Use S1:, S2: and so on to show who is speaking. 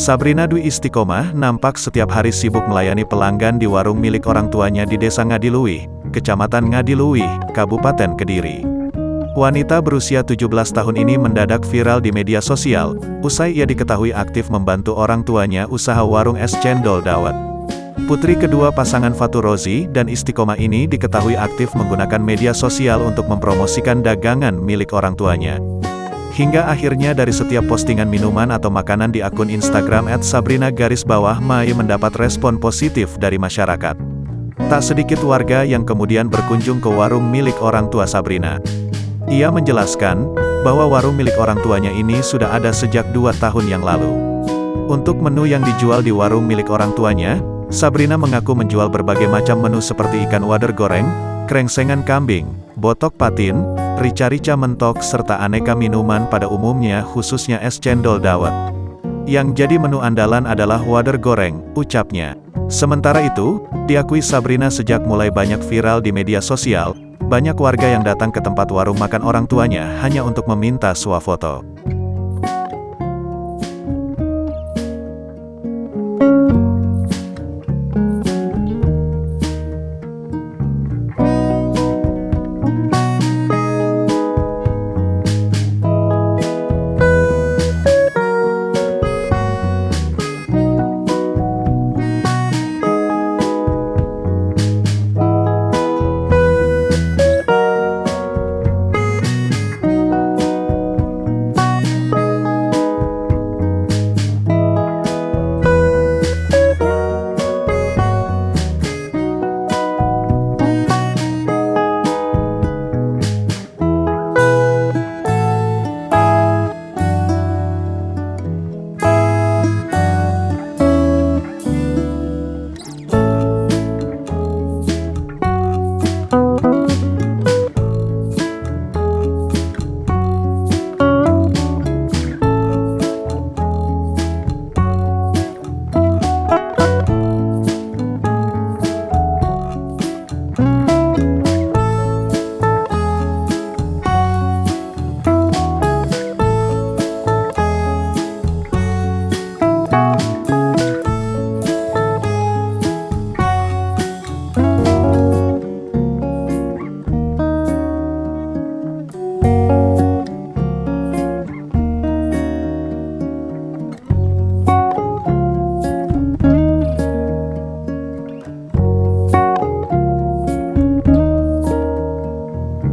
S1: Sabrina Dwi Istiqomah nampak setiap hari sibuk melayani pelanggan di warung milik orang tuanya di Desa Ngadiluwih, Kecamatan Ngadiluwih, Kabupaten Kediri. Wanita berusia 17 tahun ini mendadak viral di media sosial, usai ia diketahui aktif membantu orang tuanya usaha warung es cendol dawet. Putri kedua pasangan Fatur Rozi dan Istiqomah ini diketahui aktif menggunakan media sosial untuk mempromosikan dagangan milik orang tuanya. Hingga akhirnya dari setiap postingan minuman atau makanan di akun Instagram @sabrina_mai mendapat respon positif dari masyarakat. Tak sedikit warga yang kemudian berkunjung ke warung milik orang tua Sabrina. Ia menjelaskan bahwa warung milik orang tuanya ini sudah ada sejak 2 tahun yang lalu. Untuk menu yang dijual di warung milik orang tuanya, Sabrina mengaku menjual berbagai macam menu seperti ikan wader goreng, krengsengan kambing, botok patin, rica-rica mentok serta aneka minuman pada umumnya khususnya es cendol dawet. Yang jadi menu andalan adalah wader goreng, ucapnya. Sementara itu, diakui Sabrina sejak mulai banyak viral di media sosial, banyak warga yang datang ke tempat warung makan orang tuanya hanya untuk meminta swafoto.